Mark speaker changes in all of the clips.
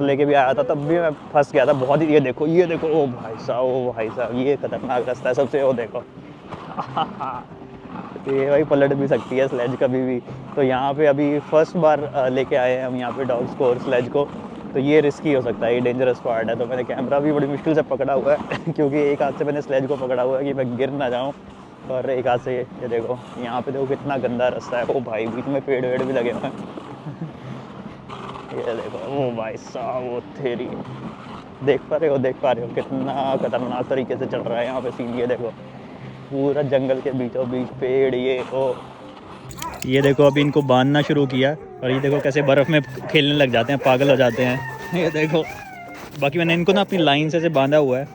Speaker 1: लेके भी आया था, तब भी मैं फंस गया था बहुत ही। ये देखो ओ भाई साहब ये खतरनाक रास्ता है सबसे। वो देखो ये भाई पलट भी सकती है स्लेज कभी भी। तो यहाँ पे अभी फर्स्ट बार लेके आए हैं हम यहाँ पे डॉग्स को और स्लेज को, तो ये रिस्की हो सकता है, ये डेंजरस पार्ट है। तो मैंने कैमरा भी बड़ी मुश्किल से पकड़ा हुआ है क्योंकि एक हाथ से मैंने स्लेज को पकड़ा हुआ है कि मैं गिर ना जाऊँ, और एक हाथ से ये देखो यहाँ पे देखो कितना गंदा रास्ता है। ओ भाई बीच में पेड़ वेड़ भी लगे हुए हैं ये देखो ओ भाई साहब वो तेरी, देख पा रहे हो कितना खतरनाक तरीके से चल रहा है यहाँ पे सीन। ये देखो पूरा जंगल के बीचों बीच पेड़। ये देखो अभी इनको बांधना शुरू किया, और ये देखो कैसे बर्फ़ में खेलने लग जाते हैं, पागल हो जाते हैं ये देखो। बाकी मैंने इनको ना अपनी लाइन से बांधा हुआ है।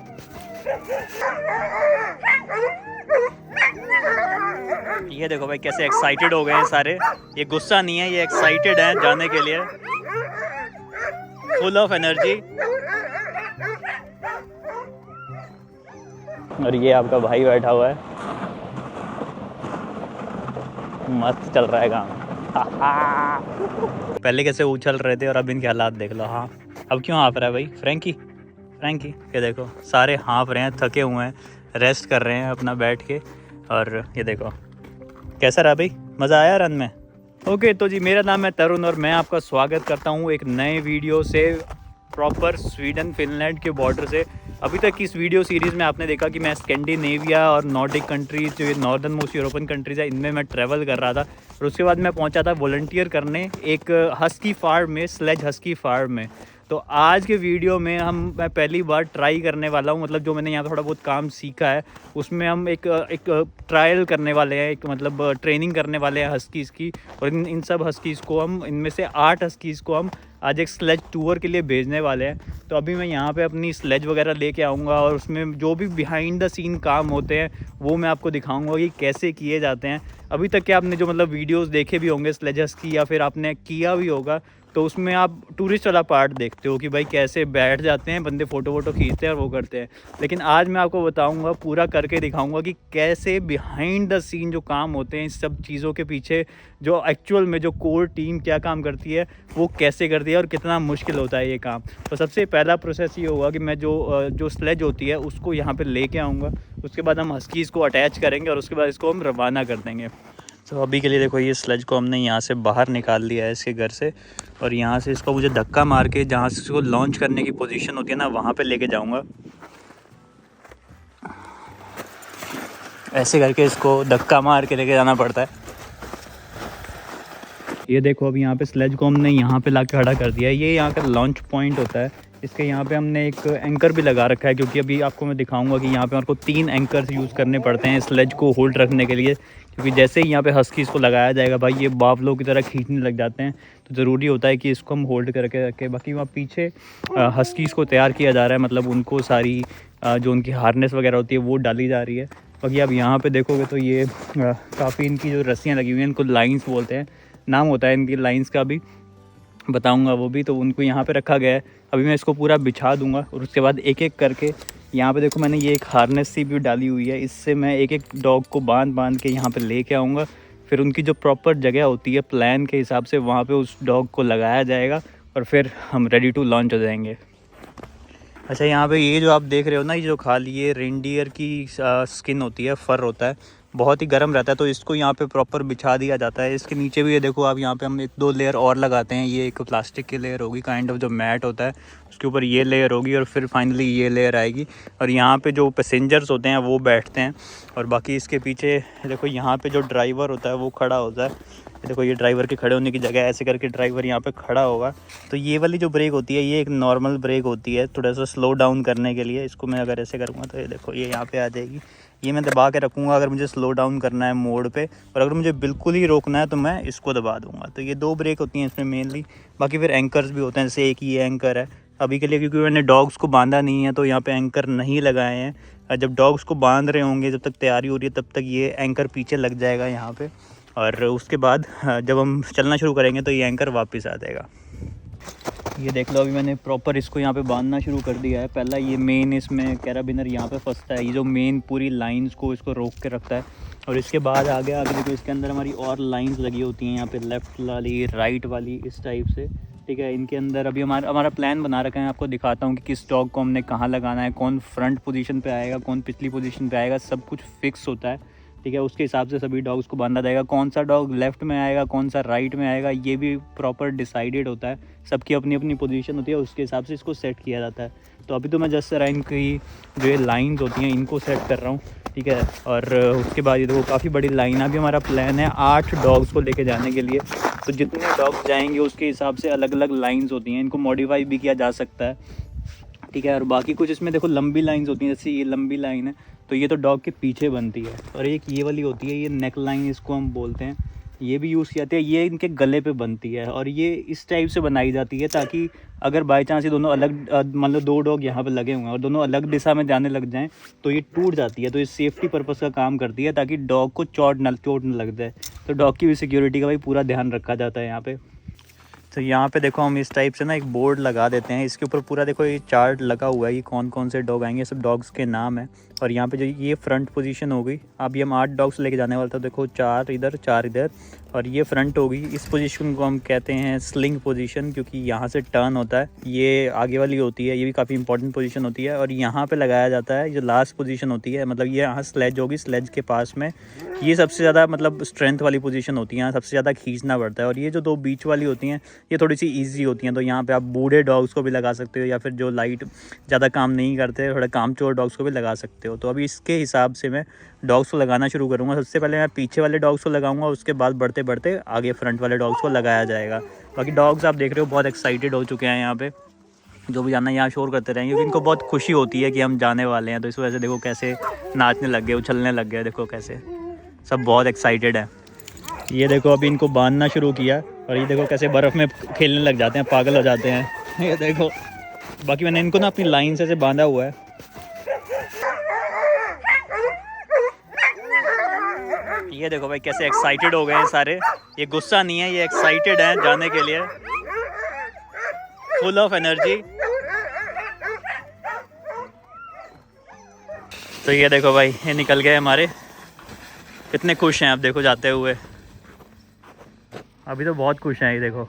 Speaker 1: ये देखो भाई कैसे एक्साइटेड हो गए हैं सारे, ये गुस्सा नहीं है, ये एक्साइटेड हैं जाने के लिए, फुल ऑफ एनर्जी। और ये आपका भाई बैठा हुआ है, मस्त चल रहा है काम पहले कैसे उछल रहे थे और अब इनके हालात देख लो। हाँ अब क्यों हाँफ रहा है भाई फ्रैंकी? ये देखो सारे हाँफ रहे हैं, थके हुए हैं, रेस्ट कर रहे हैं अपना बैठ के। और ये देखो कैसा रहा भाई, मज़ा आया रन में? ओके तो जी मेरा नाम है तरुण और मैं आपका स्वागत करता हूँ एक नए वीडियो से, प्रॉपर स्वीडन फिनलैंड के बॉर्डर से। अभी तक की इस वीडियो सीरीज़ में आपने देखा कि मैं स्कैंडिनेविया और नॉर्डिक कंट्रीज, जो ये नॉर्दर्न मोस्ट यूरोपियन कंट्रीज़ है, इनमें मैं ट्रैवल कर रहा था। और उसके बाद मैं पहुंचा था वॉलंटियर करने एक हस्की फार्म में, स्लेज हस्की फार्म में। तो आज के वीडियो में मैं पहली बार ट्राई करने वाला हूं, मतलब जो मैंने यहाँ थोड़ा बहुत काम सीखा है उसमें हम एक ट्रायल करने वाले हैं, एक मतलब ट्रेनिंग करने वाले हैं हस्कीज़ की। और इन सब हस्कीज़ को हम, इनमें से 8 हस्कीज़ को हम आज एक स्लेज टूर के लिए भेजने वाले हैं। तो अभी मैं यहाँ पे अपनी स्लेज वगैरह लेके आऊँगा और उसमें जो भी बिहाइंड द सीन काम होते हैं वो मैं आपको दिखाऊंगा कि कैसे किए जाते हैं। अभी तक के आपने जो मतलब वीडियोस देखे भी होंगे स्लेजर्स की, या फिर आपने किया भी होगा, तो उसमें आप टूरिस्ट वाला पार्ट देखते हो कि भाई कैसे बैठ जाते हैं बंदे, फ़ोटो वोटो खींचते हैं और वो करते हैं। लेकिन आज मैं आपको बताऊंगा, पूरा करके दिखाऊंगा कि कैसे बिहाइंड द सीन जो काम होते हैं इस सब चीज़ों के पीछे, जो एक्चुअल में जो कोर टीम क्या काम करती है वो कैसे करती है और कितना मुश्किल होता है ये काम। तो सबसे पहला प्रोसेस ये होगा कि मैं जो स्लेज होती है उसको यहाँ पर लेके आऊँगा, उसके बाद हम हस्कीज़ को अटैच करेंगे और उसके बाद इसको हम रवाना कर देंगे। तो अभी के लिए देखो ये स्लेज को हमने यहाँ से बाहर निकाल लिया है इसके घर से, और यहाँ से इसको मुझे धक्का मार के जहाँ से इसको लॉन्च करने की पोजीशन होती है ना, वहाँ पे लेके जाऊँगा। ऐसे करके इसको धक्का मार के लेके जाना पड़ता है। ये देखो अब यहाँ पे स्लेज को हमने यहाँ पे ला के खड़ा कर दिया है। ये यहाँ का लॉन्च पॉइंट होता है, इसके यहाँ पे हमने एक एंकर भी लगा रखा है, क्योंकि अभी आपको मैं दिखाऊंगा कि यहाँ पे आपको 3 एंकर्स यूज़ करने पड़ते हैं स्लेज को होल्ड रखने के लिए। क्योंकि जैसे ही यहाँ पे हस्कीज़ को लगाया जाएगा भाई, ये बावलों की तरह खींचने लग जाते हैं, तो ज़रूरी होता है कि इसको हम होल्ड करके रखें। बाकी वहाँ पीछे हस्कीज़ को तैयार किया जा रहा है, मतलब उनको सारी जो उनकी हार्नेस वगैरह होती है वो डाली जा रही है। बाकी आप यहाँ पर देखोगे तो ये काफ़ी इनकी जो रस्सियाँ लगी हुई हैं, इनको लाइन्स बोलते हैं, नाम होता है इनकी लाइन्स का भी, बताऊंगा वो भी। तो उनको यहाँ पे रखा गया है। अभी मैं इसको पूरा बिछा दूंगा और उसके बाद एक एक करके यहाँ पे देखो मैंने ये एक हार्नेस सी भी डाली हुई है, इससे मैं एक एक डॉग को बांध के यहाँ पे लेके आऊँगा। फिर उनकी जो प्रॉपर जगह होती है प्लान के हिसाब से, वहाँ पे उस डॉग को लगाया जाएगा और फिर हम रेडी टू लॉन्च हो जाएंगे। अच्छा यहाँ पे ये जो आप देख रहे हो ना, ये जो खाली ये रेंडियर की स्किन होती है, फर होता है, बहुत ही गर्म रहता है, तो इसको यहाँ पे प्रॉपर बिछा दिया जाता है। इसके नीचे भी ये देखो आप, यहाँ पे हम 1-2 लेयर और लगाते हैं। ये एक प्लास्टिक की लेयर होगी, काइंड ऑफ जो मैट होता है, उसके ऊपर ये लेयर होगी और फिर फाइनली ये लेयर आएगी। और यहाँ पे जो पैसेंजर्स होते हैं वो बैठते हैं, और बाकी इसके पीछे देखो यहाँ पे जो ड्राइवर होता है वो खड़ा होता है। देखो ये ड्राइवर के खड़े होने की जगह, ऐसे करके ड्राइवर यहाँ पे खड़ा होगा। तो ये वाली जो ब्रेक होती है ये एक नॉर्मल ब्रेक होती है, थोड़ा सा स्लो डाउन करने के लिए। इसको मैं अगर ऐसे करूँगा तो ये देखो ये यहाँ पे आ जाएगी, ये मैं दबा के रखूँगा अगर मुझे स्लो डाउन करना है मोड पे, और अगर मुझे बिल्कुल ही रोकना है तो मैं इसको दबा दूँगा। तो ये 2 ब्रेक होती हैं इसमें मेनली। बाकी फिर एंकर्स भी होते हैं, जैसे एक ये एंकर है अभी के लिए, क्योंकि मैंने डॉग्स को बांधा नहीं है तो यहाँ पे एंकर नहीं लगाए हैं। जब डॉग्स को बांध रहे होंगे, जब तक तैयारी हो रही है, तब तक ये एंकर पीछे लग जाएगा यहाँ पे, और उसके बाद जब हम चलना शुरू करेंगे तो ये एंकर वापस आ जाएगा। ये देख लो अभी मैंने प्रॉपर इसको यहाँ पे बांधना शुरू कर दिया है। पहला ये मेन इसमें कैराबिनर यहाँ पे फंसता है, ये जो मेन पूरी लाइंस को इसको रोक के रखता है। और इसके बाद आगे देखो इसके अंदर हमारी और लाइंस लगी होती हैं, यहाँ पे लेफ़्ट वाली, राइट वाली, इस टाइप से। ठीक है। इनके अंदर अभी हमारा प्लान बना रखा है, आपको दिखाता हूँ कि किस डॉग को हमने कहाँ लगाना है, कौन फ्रंट पोजीशन पे आएगा, कौन पिछली पोजीशन पे आएगा, सब कुछ फिक्स होता है। ठीक है, उसके हिसाब से सभी डॉग्स को बांधा जाएगा। कौन सा डॉग लेफ़्ट में आएगा, कौन सा राइट में आएगा, ये भी प्रॉपर डिसाइडेड होता है। सबकी अपनी अपनी पोजीशन होती है, उसके हिसाब से इसको सेट किया जाता है। तो अभी तो मैं जस्ट रहा इनकी जो ये लाइन्स होती हैं इनको सेट कर रहा हूँ। ठीक है, और उसके बाद ये देखो काफ़ी बड़ी लाइन है। अभी हमारा प्लान है 8 डॉग्स को लेके जाने के लिए। तो जितने डॉग्स जाएंगे उसके हिसाब से अलग अलग लाइंस होती हैं, इनको मॉडिफाई भी किया जा सकता है। ठीक है, और बाकी कुछ इसमें देखो लंबी लाइंस होती हैं, जैसे ये लंबी लाइन है तो ये तो डॉग के पीछे बनती है। और एक ये वाली होती है, ये नेक लाइन इसको हम बोलते हैं, ये भी यूज़ की जाती है। ये इनके गले पे बनती है और ये इस टाइप से बनाई जाती है ताकि अगर बाई चांस ये दोनों अलग मान लो 2 डॉग यहाँ पे लगे हुए हैं और दोनों अलग दिशा में जाने लग जाएं तो ये टूट जाती है। तो ये सेफ्टी पर्पज़ का काम करती है ताकि डॉग को चोट न लग जाए। तो डॉग की भी सिक्योरिटी का भाई पूरा ध्यान रखा जाता है यहाँ पे। तो यहाँ पे देखो हम इस टाइप से ना एक बोर्ड लगा देते हैं, इसके ऊपर पूरा देखो ये चार्ट लगा हुआ है, ये कौन कौन से डॉग आएंगे, सब डॉग्स के नाम है। और यहाँ पे जो ये फ्रंट पोजीशन होगी, अभी हम 8 डॉग्स लेके जाने वाले थे, देखो 4 इधर 4 इधर, और ये फ्रंट होगी। इस पोजीशन को हम कहते हैं स्लिंग पोजीशन, क्योंकि यहाँ से टर्न होता है, ये आगे वाली होती है, ये भी काफ़ी इंपॉर्टेंट पोजीशन होती है। और यहाँ पे लगाया जाता है जो लास्ट पोजीशन होती है, मतलब ये यहाँ स्लेज होगी, स्लेज के पास में ये सबसे ज़्यादा मतलब स्ट्रेंथ वाली पोजीशन होती है, यहाँ सबसे ज़्यादा खींचना पड़ता है। और ये जो 2 बीच वाली होती हैं ये थोड़ी सी ईजी होती हैं। तो यहाँ पे आप बूढ़े डॉग्स को भी लगा सकते हो या फिर जो लाइट ज़्यादा काम नहीं करते, थोड़ा कामचोर डॉग्स को भी लगा सकते हो। तो अभी इसके हिसाब से मैं डॉग्स को लगाना शुरू करूँगा। सबसे पहले मैं पीछे वाले डॉग्स को लगाऊंगा, उसके बाद बढ़ते बढ़ते आगे फ्रंट वाले डॉग्स को लगाया जाएगा। बाकी डॉग्स आप देख रहे हो बहुत एक्साइटेड हो चुके हैं यहाँ पे, जो भी जाना है यहाँ शोर करते रहेंगे क्योंकि इनको बहुत खुशी होती है कि हम जाने वाले हैं। तो इस वजह से देखो कैसे नाचने लग गए, उछलने लग गए, देखो कैसे सब बहुत एक्साइटेड है। ये देखो अभी इनको बांधना शुरू किया और ये देखो कैसे बर्फ़ में खेलने लग जाते हैं, पागल हो जाते हैं। ये देखो, बाकी मैंने इनको ना अपनी लाइन से बांधा हुआ है। ये देखो भाई कैसे एक्साइटेड हो गए हैं सारे, ये गुस्सा नहीं है, ये एक्साइटेड हैं जाने के लिए, फुल ऑफ एनर्जी। तो ये देखो भाई ये निकल गए हमारे, कितने खुश हैं आप देखो जाते हुए, अभी तो बहुत खुश हैं ये देखो।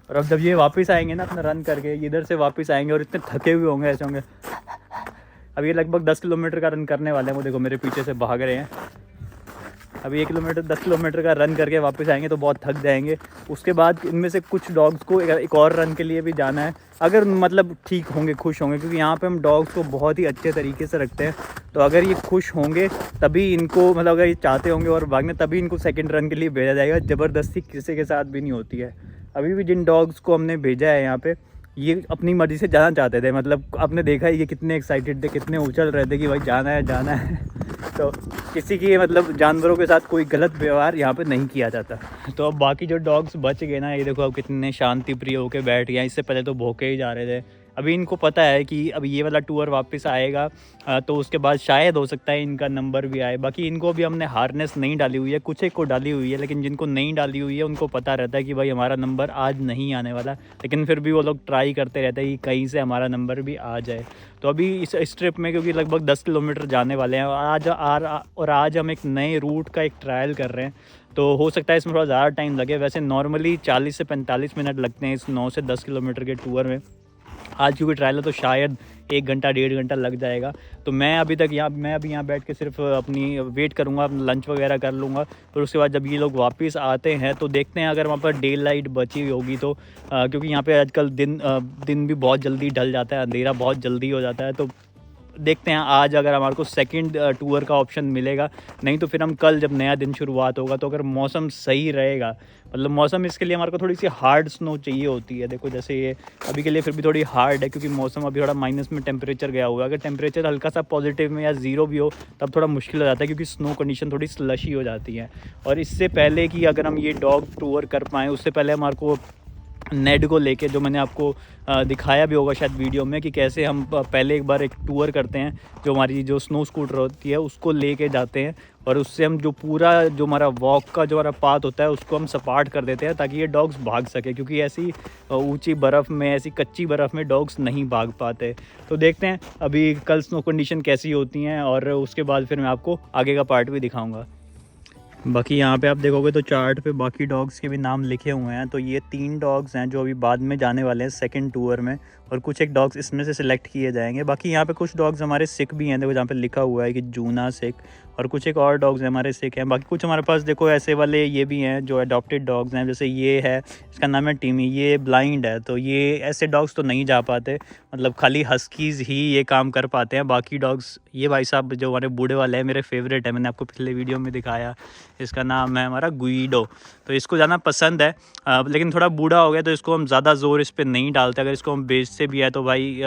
Speaker 1: और अब जब ये वापस आएंगे ना अपना रन करके, इधर से वापस आएंगे और इतने थके हुए होंगे, ऐसे होंगे। अब ये लगभग 10 किलोमीटर का रन करने वाले हैं, वो देखो मेरे पीछे से भाग रहे हैं। अभी 1 किलोमीटर 10 किलोमीटर का रन करके वापस आएंगे तो बहुत थक जाएंगे। उसके बाद इनमें से कुछ डॉग्स को एक और रन के लिए भी जाना है, अगर मतलब ठीक होंगे, खुश होंगे, क्योंकि यहाँ पे हम डॉग्स को बहुत ही अच्छे तरीके से रखते हैं। तो अगर ये खुश होंगे तभी इनको, मतलब अगर ये चाहते होंगे और भागने, तभी इनको सेकंड रन के लिए भेजा जाएगा। ज़बरदस्ती किसी के साथ भी नहीं होती है। अभी भी जिन डॉग्स को हमने भेजा है यहाँ पे, ये अपनी मर्ज़ी से जाना चाहते थे, मतलब आपने देखा है ये कितने एक्साइटेड थे, कितने उछल रहे थे कि भाई जाना है जाना है। तो किसी की मतलब जानवरों के साथ कोई गलत व्यवहार यहाँ पे नहीं किया जाता। तो अब बाकी जो डॉग्स बच गए ना, ये देखो अब कितने शांति प्रिय होकर बैठ गए। इससे पहले तो भौंके ही जा रहे थे। अभी इनको पता है कि अब ये वाला टूर वापस आएगा तो उसके बाद शायद हो सकता है इनका नंबर भी आए। बाकी इनको अभी हमने हार्नेस नहीं डाली हुई है, कुछ एक को डाली हुई है, लेकिन जिनको नहीं डाली हुई है उनको पता रहता है कि भाई हमारा नंबर आज नहीं आने वाला, लेकिन फिर भी वो लोग ट्राई करते रहते हैं कि कहीं से हमारा नंबर भी आ जाए। तो अभी इस ट्रिप में, क्योंकि लगभग 10 किलोमीटर जाने वाले हैं और आज हम एक नए रूट का एक ट्रायल कर रहे हैं, तो हो सकता है इसमें थोड़ा ज़्यादा टाइम लगे। वैसे नॉर्मली 40 से 45 मिनट लगते हैं इस 9 से 10 किलोमीटर के टूर में। आज क्योंकि ट्रायल है तो शायद 1 घंटा 1.5 घंटा लग जाएगा। तो मैं अभी यहाँ बैठ के सिर्फ अपनी वेट करूँगा, लंच वगैरह कर लूँगा। फिर उसके बाद जब ये लोग वापस आते हैं तो देखते हैं अगर वहाँ पर डे लाइट बची होगी तो, क्योंकि यहाँ पे आजकल दिन भी बहुत जल्दी ढल जाता है, अंधेरा बहुत जल्दी हो जाता है। तो देखते हैं आज अगर हमारे को सेकंड टूर का ऑप्शन मिलेगा, नहीं तो फिर हम कल जब नया दिन शुरुआत होगा तो अगर मौसम सही रहेगा, मतलब मौसम इसके लिए हमारे को थोड़ी सी हार्ड स्नो चाहिए होती है। देखो जैसे ये अभी के लिए फिर भी थोड़ी हार्ड है क्योंकि मौसम अभी थोड़ा माइनस में टेम्परेचर गया हुआ है। अगर टेम्परेचर हल्का सा पॉजिटिव में या 0 भी हो तब थोड़ा मुश्किल हो जाता है क्योंकि स्नो कंडीशन थोड़ी स्लशी हो जाती है। और इससे पहले कि अगर हम ये डॉग टूर कर पाएँ, उससे पहले हमारे को नेड को लेके, जो मैंने आपको दिखाया भी होगा शायद वीडियो में, कि कैसे हम पहले एक बार एक टूर करते हैं, जो हमारी जो स्नो स्कूटर होती है उसको लेके जाते हैं और उससे हम जो पूरा जो हमारा वॉक का जो हमारा पाथ होता है उसको हम सपाट कर देते हैं ताकि ये डॉग्स भाग सके, क्योंकि ऐसी ऊंची बर्फ़ में, ऐसी कच्ची बर्फ़ में डॉग्स नहीं भाग पाते। तो देखते हैं अभी कल स्नो कंडीशन कैसी होती हैं और उसके बाद फिर मैं आपको आगे का पार्ट भी दिखाऊँगा। बाकी यहाँ पे आप देखोगे तो चार्ट पे बाकी डॉग्स के भी नाम लिखे हुए हैं। तो ये 3 डॉग्स हैं जो अभी बाद में जाने वाले हैं सेकंड टूर में, और कुछ एक डॉग्स इसमें से सिलेक्ट किए जाएंगे। बाकी यहाँ पे कुछ डॉग्स हमारे सिख भी हैं, देखो जहाँ पे लिखा हुआ है कि जूना सिख, और कुछ एक और डॉग्स हैं हमारे सिख हैं। बाकी कुछ हमारे पास देखो ऐसे वाले ये भी हैं जो अडॉप्टेड डॉग्स हैं, जैसे ये है, इसका नाम है टिमी, ये ब्लाइंड है। तो ये ऐसे डॉग्स तो नहीं जा पाते, मतलब खाली हस्कीज़ ही ये काम कर पाते हैं। बाकी डॉग्स, ये भाई साहब जो हमारे बूढ़े वाले हैं मेरे फेवरेट है, मैंने आपको पिछले वीडियो में दिखाया, इसका नाम है हमारा गुइडो। तो इसको ज़्यादा पसंद है, लेकिन थोड़ा बूढ़ा हो गया तो इसको हम ज़्यादा ज़ोर इस पर नहीं डालते। अगर इसको हम बेचते भी है तो भाई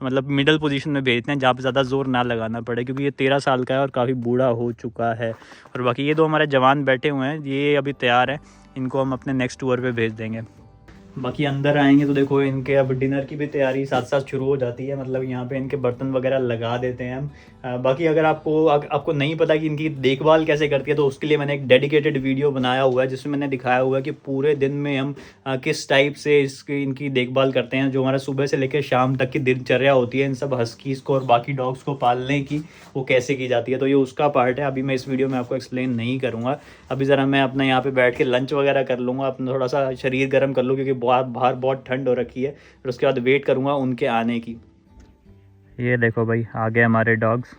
Speaker 1: मतलब मिडल पोजीशन में बेचते हैं जहाँ पे ज़्यादा ज़ोर ना लगाना पड़े, क्योंकि ये 13 साल का है और काफ़ी बूढ़ा हो चुका है। और बाकी ये 2 हमारे जवान बैठे हुए हैं, ये अभी तैयार हैं, इनको हम अपने नेक्स्ट टूर पे भेज देंगे। बाकी अंदर आएंगे तो देखो इनके अब डिनर की भी तैयारी साथ साथ शुरू हो जाती है, मतलब यहाँ पे इनके बर्तन वगैरह लगा देते हैं हम। बाकी अगर आपको नहीं पता कि इनकी देखभाल कैसे करती है, तो उसके लिए मैंने एक डेडिकेटेड वीडियो बनाया हुआ है जिसमें मैंने दिखाया हुआ है कि पूरे दिन में हम किस टाइप से इनकी देखभाल करते हैं। जो हमारा सुबह से लेकर शाम तक की दिनचर्या होती है इन सब हस्कीज़ को और बाकी डॉग्स को पालने की, वो कैसे की जाती है। तो ये उसका पार्ट है, अभी मैं इस वीडियो में आपको एक्सप्लेन नहीं करूँगा। अभी ज़रा मैं अपना यहाँ पे बैठ के लंच वगैरह कर लूँगा, अपना थोड़ा सा शरीर गर्म कर लूँ, क्योंकि बाहर बहुत ठंड हो रखी है। फिर उसके बाद वेट करूँगा उनके आने की। ये देखो भाई आ गए हमारे डॉग्स,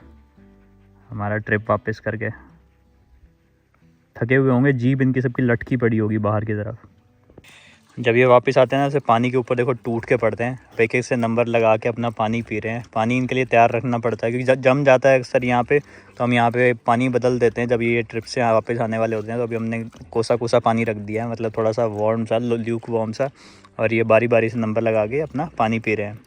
Speaker 1: हमारा ट्रिप वापस करके। थके हुए होंगे, जीभ इनकी सबकी लटकी पड़ी होगी बाहर की तरफ। जब ये वापस आते हैं ना, ऐसे पानी के ऊपर देखो टूट के पड़ते हैं, एक एक से नंबर लगा के अपना पानी पी रहे हैं। पानी इनके लिए तैयार रखना पड़ता है, क्योंकि जब जम जाता है अक्सर यहाँ पे, तो हम यहाँ पे पानी बदल देते हैं जब ये ट्रिप से वापस आने वाले होते हैं। तो अभी हमने कोसा कोसा पानी रख दिया है, मतलब थोड़ा सा वार्म सा, ल्यूक वार्म सा, और ये बारी बारी से नंबर लगा के अपना पानी पी रहे हैं।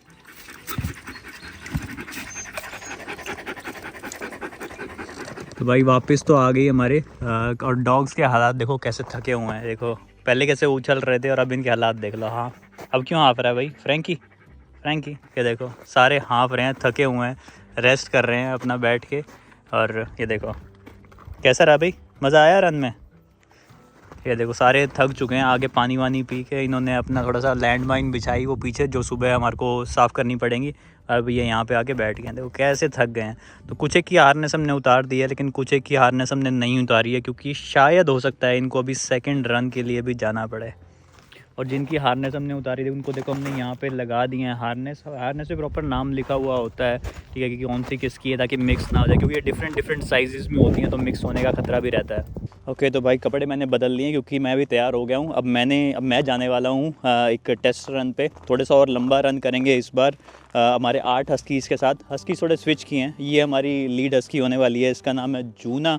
Speaker 1: तो भाई वापस तो आ गई हमारे, और डॉग्स के हालात देखो कैसे थके हुए हैं। देखो पहले कैसे उछल रहे थे और अब इनके हालात देख लो। हाँ, अब क्यों हाँफ रहा है भाई फ्रैंकी? ये देखो सारे हाँफ रहे हैं, थके हुए हैं, रेस्ट कर रहे हैं अपना बैठ के। और ये देखो कैसा रहा भाई, मज़ा आया रन में? ये देखो सारे थक चुके हैं, आगे पानी वानी पी के इन्होंने अपना थोड़ा सा लैंड माइन बिछाई वो पीछे, जो सुबह हमारे को साफ़ करनी पड़ेंगी। अब ये यहाँ पे आके बैठ गए हैं, देखो कैसे थक गए हैं। तो कुछ एक की हार्नेस हमने उतार दी है, लेकिन कुछ एक की हार्नेस हमने नहीं उतारी है, क्योंकि शायद हो सकता है इनको अभी सेकंड रन के लिए भी जाना पड़े। और जिनकी हार्नेस हमने उतारी थी उनको देखो हमने यहाँ पे लगा दिए हैं हार्नेस पे प्रॉपर नाम लिखा हुआ होता है, ठीक है, कि कौन सी किसकी है, ताकि मिक्स ना हो जाए, क्योंकि ये डिफरेंट साइज़ में होती हैं, तो मिक्स होने का खतरा भी रहता है। ओके तो भाई कपड़े मैंने बदल लिए, क्योंकि मैं भी तैयार हो गया हूँ। अब मैं जाने वाला हूँ एक टेस्ट रन पे, थोड़ा सा और लंबा रन करेंगे इस बार हमारे 8 हस्कीज़ के साथ। हस्कीज़ थोड़े स्विच किए हैं, ये हमारी लीड हस्की होने वाली है, इसका नाम है जूना।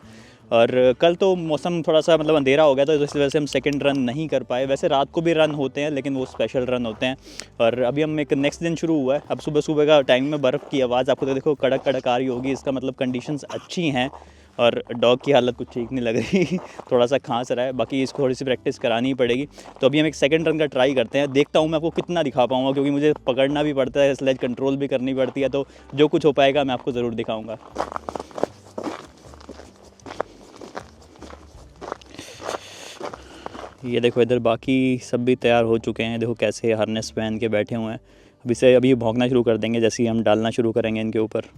Speaker 1: और कल तो मौसम थोड़ा सा मतलब अंधेरा हो गया था, तो इस वजह से हम सेकंड रन नहीं कर पाए। वैसे रात को भी रन होते हैं, लेकिन वो स्पेशल रन होते हैं। और अभी हम एक नेक्स्ट दिन शुरू हुआ है। अब सुबह सुबह का टाइम में बर्फ़ की आवाज़ आपको तो देखो कड़क कड़क आ रही होगी, इसका मतलब कंडीशंस अच्छी हैं। और डॉग की हालत कुछ ठीक नहीं लग रही थोड़ा सा खांस रहा है, बाकी इसको थोड़ी सी प्रैक्टिस करानी पड़ेगी। तो अभी हम एक सेकंड रन का ट्राई करते हैं, देखता हूँ मैं आपको कितना दिखा पाऊँगा, क्योंकि मुझे पकड़ना भी पड़ता है, स्लेज कंट्रोल भी करनी पड़ती है। तो जो कुछ हो पाएगा मैं आपको ज़रूर दिखाऊँगा। ये देखो इधर बाकी सब भी तैयार हो चुके हैं, देखो कैसे हार्नेस पहन के बैठे हुए हैं। अभी भौंकना शुरू कर देंगे जैसे ही हम डालना शुरू करेंगे इनके ऊपर।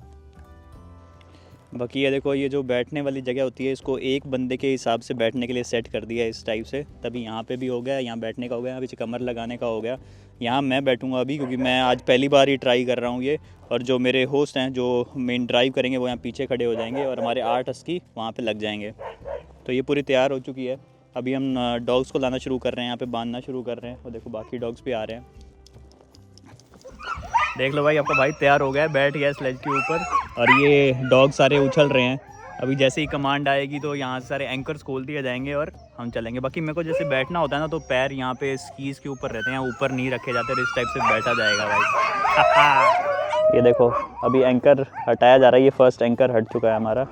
Speaker 1: बाकी ये देखो ये जो बैठने वाली जगह होती है, इसको एक बंदे के हिसाब से बैठने के लिए सेट कर दिया है इस टाइप से। तभी यहाँ पे भी हो गया, यहाँ बैठने का हो गया, पीछे कमर लगाने का हो गया। यहाँ मैं बैठूँगा अभी, क्योंकि मैं आज पहली बार ही ट्राई कर रहा हूँ ये। और जो मेरे होस्ट हैं जो मेन ड्राइव करेंगे वो यहाँ पीछे खड़े हो जाएंगे, और हमारे 8 हस्की वहाँ पर लग जाएंगे। तो ये पूरी तैयार हो चुकी है। अभी हम डॉग्स को लाना शुरू कर रहे हैं, यहाँ पे बांधना शुरू कर रहे हैं। और देखो बाकी डॉग्स भी आ रहे हैं, देख लो भाई आपका भाई तैयार हो गया, बैठ गया स्लेज के ऊपर। और ये डॉग सारे उछल रहे हैं। अभी जैसे ही कमांड आएगी तो यहाँ से सारे एंकर्स खोल दिए जाएंगे और हम चलेंगे। बाकी मेरे को जैसे बैठना होता है ना, तो पैर यहाँ पे स्कीज़ के ऊपर रहते हैं, ऊपर नहीं रखे जाते, और इस टाइप से बैठा जाएगा भाई ये देखो अभी एंकर हटाया जा रहा है, ये फर्स्ट एंकर हट चुका है हमारा।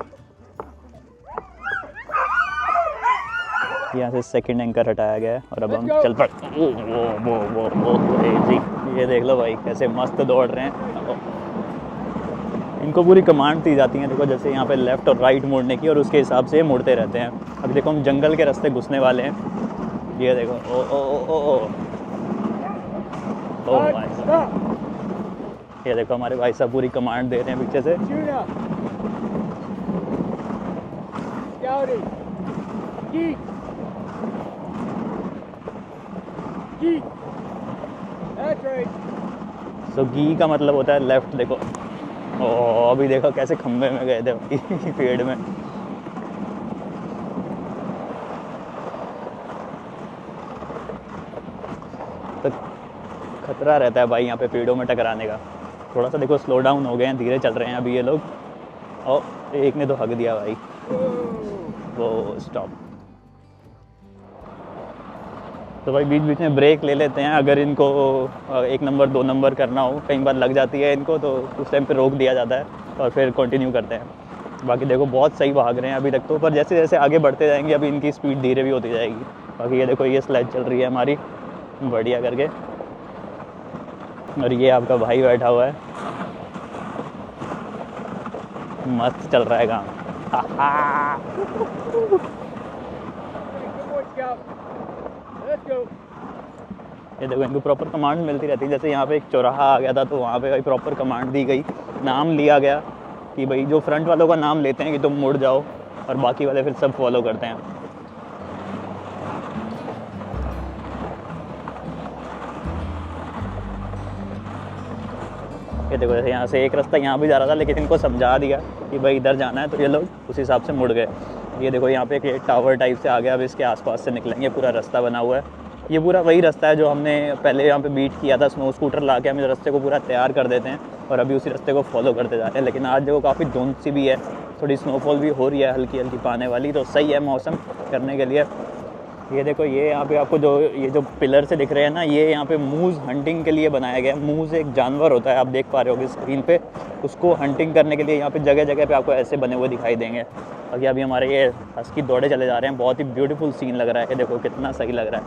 Speaker 1: यहाँ से सेकंड एंकर हटाया गया है, और अब हम चल पड़। ये देख लो भाई कैसे मस्त दौड़ रहे हैं। इनको पूरी कमांड दी जाती है, देखो जैसे यहाँ पे लेफ़्ट और राइट मोड़ने की, और उसके हिसाब से मुड़ते रहते हैं। अब देखो हम जंगल के रास्ते घुसने वाले हैं। ये देखो ओ ओ ओ ओ ओ भाई साहब, ये देखो हमारे भाई साहब पूरी कमांड दे रहे हैं पीछे से। सो गी का मतलब होता है लेफ्ट। देखो ओ अभी देखो कैसे खंबे में गए थे भाई पेड़ में। तो खतरा रहता है भाई यहाँ पे पेड़ों में टकराने का। थोड़ा सा देखो स्लो डाउन हो गए हैं, धीरे चल रहे हैं अभी ये लोग। और एक ने तो हक दिया भाई, वो स्टॉप। तो भाई बीच बीच में ब्रेक ले लेते हैं, अगर इनको 1 नंबर 2 नंबर करना हो, कई बार लग जाती है इनको, तो उस टाइम पे रोक दिया जाता है और फिर कंटिन्यू करते हैं। बाकी देखो बहुत सही भाग रहे हैं अभी तक तो, पर जैसे जैसे आगे बढ़ते जाएंगे अभी इनकी स्पीड धीरे भी होती जाएगी। बाकी ये देखो ये स्लाइड चल रही है हमारी बढ़िया करके, और ये आपका भाई बैठा हुआ है, मस्त चल रहा है काम। ये देखो इनको प्रॉपर कमांड मिलती रहती है। जैसे यहाँ पे एक चौराहा आ गया था तो वहाँ पे भाई प्रॉपर कमांड दी गई, नाम लिया गया कि भाई जो फ्रंट वालों का नाम लेते हैं कि तुम मुड़ जाओ, और बाकी वाले फिर सब फॉलो करते हैं। ये देखो जैसे यहाँ से एक रास्ता यहाँ भी जा रहा था, लेकिन इनको समझा दिया कि भाई इधर जाना है, तो ये लोग उस हिसाब से मुड़ गए। ये देखो यहाँ पे एक टावर टाइप से आ गया, अब इसके आसपास से निकलेंगे, पूरा रास्ता बना हुआ है। ये पूरा वही रास्ता है जो हमने पहले यहाँ पे बीट किया था, स्नो स्कूटर ला के हम इस रास्ते को पूरा तैयार कर देते हैं और अभी उसी रास्ते को फॉलो करते जा रहे हैं। लेकिन आज देखो काफ़ी धुंध सी भी है, थोड़ी स्नोफॉल भी हो रही है हल्की हल्की पाने वाली, तो सही है मौसम करने के लिए। ये देखो ये यहाँ पे आपको जो पिलर से दिख रहे हैं ना, ये यहाँ पे मूज़ हंटिंग के लिए बनाया गया है। मूज़ एक जानवर होता है, आप देख पा रहे होगे स्क्रीन पे, उसको हंटिंग करने के लिए यहाँ पे जगह जगह पे आपको ऐसे बने हुए दिखाई देंगे। बाकी अभी हमारे ये हस्की दौड़े चले जा रहे हैं, बहुत ही ब्यूटीफुल सीन लग रहा है। ये देखो कितना सही लग रहा है।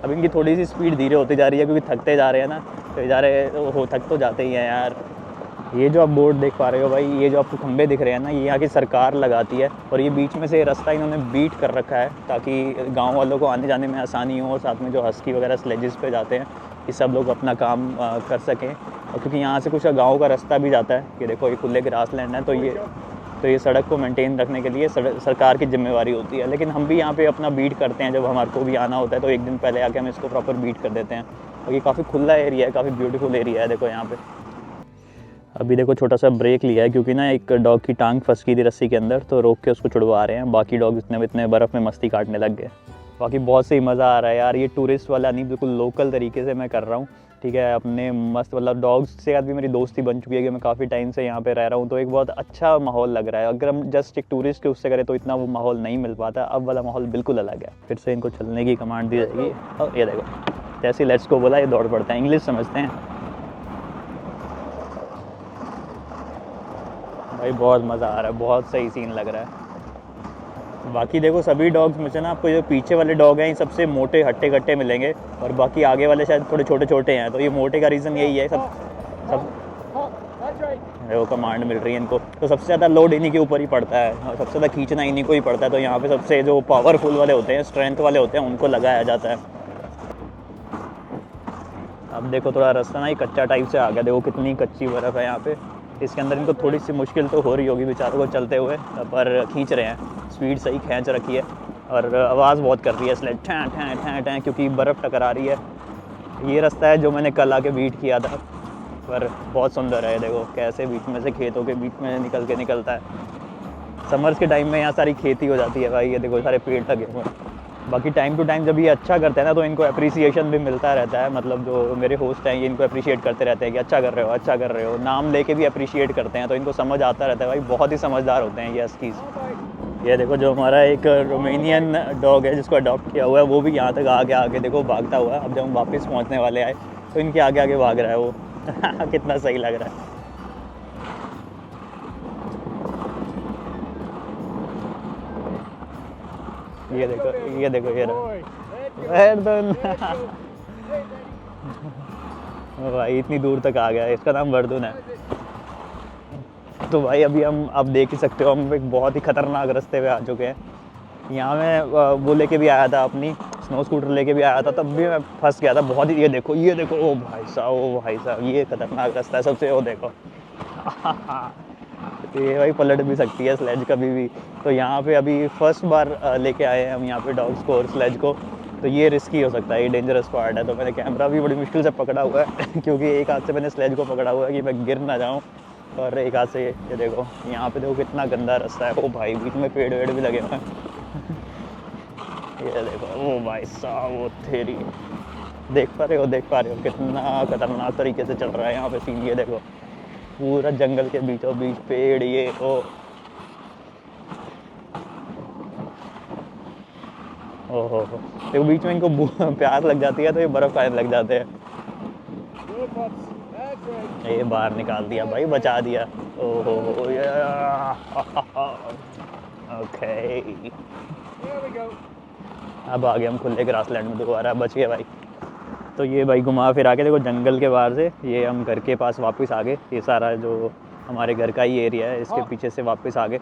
Speaker 1: अब इनकी थोड़ी सी स्पीड धीरे होती जा रही है क्योंकि थकते जा रहे हैं ना, तो जा रहे हो थक तो जाते ही हैं यार। ये जो आप बोर्ड देख पा रहे हो भाई, ये जो आपको खंबे दिख रहे हैं ना, ये यहाँ की सरकार लगाती है, और ये बीच में से रास्ता इन्होंने बीट कर रखा है ताकि गांव वालों को आने जाने में आसानी हो, और साथ में जो हस्की वगैरह स्लेजेस पे जाते हैं ये सब लोग अपना काम कर सकें। और क्योंकि यहाँ से कुछ गाँव का रास्ता भी जाता है, ये देखो ये खुले ग्रास लैंड है, तो ये सड़क को मेंटेन रखने के लिए सरकार की जिम्मेवारी होती है। लेकिन हम भी यहाँ पे अपना बीट करते हैं, जब हमारे को भी आना होता है तो एक दिन पहले आके हम इसको प्रॉपर बीट कर देते हैं। और ये काफ़ी खुला एरिया है, काफ़ी ब्यूटीफुल एरिया है। देखो यहाँ पे अभी देखो छोटा सा ब्रेक लिया है क्योंकि ना एक डॉग की टांग फंस गई थी रस्सी के अंदर, तो रोक के उसको छुड़वा रहे हैं। बाकी डॉग इतने बर्फ़ में मस्ती काटने लग गए। बाकी बहुत सही मज़ा आ रहा है यार, ये टूरिस्ट वाला नहीं, बिल्कुल लोकल तरीके से मैं कर रहा हूँ, ठीक है। अपने मस्त मतलब डॉग्स से आज भी मेरी दोस्ती बन चुकी है कि मैं काफ़ी टाइम से यहाँ पे रह रहा हूँ, तो एक बहुत अच्छा माहौल लग रहा है। अगर हम जस्ट एक टूरिस्ट के उससे करें तो इतना वो माहौल नहीं मिल पाता, अब वाला माहौल बिल्कुल अलग है। फिर से इनको चलने की कमांड दी जाएगी, और ये देखो जैसे लेट्स को बोला ये दौड़ पड़ता है, इंग्लिश समझते हैं भाई। बहुत मज़ा आ रहा है, बहुत सही सीन लग रहा है। बाकी देखो सभी डॉग्स में से ना आपको जो पीछे वाले डॉग हैं ये सबसे मोटे हट्टे कट्टे मिलेंगे, और बाकी आगे वाले शायद थोड़े छोटे छोटे हैं। तो ये मोटे का रीज़न यही है, सब वो कमांड मिल रही है इनको, तो सबसे ज़्यादा लोड इन्हीं के ऊपर ही पड़ता है, और सबसे ज़्यादा खींचना इन्हीं को ही पड़ता है। तो यहाँ पे सबसे जो पावरफुल वाले होते हैं, स्ट्रेंथ वाले होते हैं, उनको लगाया जाता है। अब देखो थोड़ा रास्ता ना ये कच्चा टाइप से आ गया, देखो कितनी कच्ची बर्फ़ है यहाँ पे। इसके अंदर इनको थोड़ी सी मुश्किल तो हो रही होगी बेचारों को चलते हुए, पर खींच रहे हैं, स्पीड सही खींच रखी है, और आवाज़ बहुत कर रही है स्लेज ठैं ठैं ठैं ठैं, क्योंकि बर्फ़ टकरा रही है। ये रास्ता है जो मैंने कल आके बीट किया था, पर बहुत सुंदर है। देखो कैसे बीच में से खेतों के बीच में निकलता है। समर्स के टाइम में यहाँ सारी खेती हो जाती है भाई, ये देखो सारे पेड़ लगे हुए हैं। बाकी टाइम टू टाइम जब ये अच्छा करते हैं ना, तो इनको अप्रिसिएशन भी मिलता रहता है। मतलब जो मेरे होस्ट हैं ये इनको अप्रिशिएट करते रहते हैं कि अच्छा कर रहे हो, नाम लेके भी अप्रिशिएट करते हैं, तो इनको समझ आता रहता है भाई। बहुत ही समझदार होते हैं ये हस्कीज़। ये देखो जो हमारा एक रोमेनियन डॉग है जिसको अडॉप्ट किया हुआ है, वो भी यहाँ तक आगे देखो भागता हुआ। अब जब हम वापस पहुँचने वाले आए तो इनके आगे भाग रहा है वो कितना सही लग रहा है। ये देखो ये रहा भाई, इतनी दूर तक आ गया। इसका नाम वर्दुन है। तो भाई अभी हम आप देख ही सकते हो, हम एक बहुत ही ख़तरनाक रास्ते पे आ चुके हैं। यहाँ मैं वो लेके भी आया था, अपनी स्नो स्कूटर लेके भी आया था, तब भी मैं फंस गया था बहुत ही। ये देखो ओ भाई साहब ये ख़तरनाक रास्ता है सबसे, वो देखो तो ये भाई पलट भी सकती है स्लेज कभी भी। तो यहाँ पे अभी फर्स्ट बार लेके आए हैं हम यहाँ पे डॉग्स को और स्लेज को, तो ये रिस्की हो सकता है, ये डेंजरस पार्ट है। तो मैंने कैमरा भी बड़ी मुश्किल से पकड़ा हुआ है क्योंकि एक हाथ से मैंने स्लेज को पकड़ा हुआ है कि मैं गिर ना जाऊँ, और एक हाथ से ये देखो यहाँ पे देखो कितना गंदा रास्ता है। ओ भाई बीच में पेड़ वेड़ भी लगे हुए हैं ये देखो, ओ भाई साहब वो तेरी, देख पा रहे हो कितना खतरनाक तरीके से चल रहा है यहाँ पे सीन। ये देखो पूरा जंगल के बीचों बीच पेड़, ये ओ ओहो, देखो बीच में इनको प्यास लग जाती है तो ये बर्फ़ खाने लग जाते हैं। ये बाहर निकाल दिया भाई, बचा दिया। ओहो ओके, अब आ गए हम खुले ग्रासलैंड में दोबारा, बच गए भाई। तो ये भाई घुमा फिरा के देखो जंगल के बाहर से ये हम घर के पास वापस आ गए। ये सारा जो हमारे घर का ही एरिया है, इसके पीछे से वापस आ गए।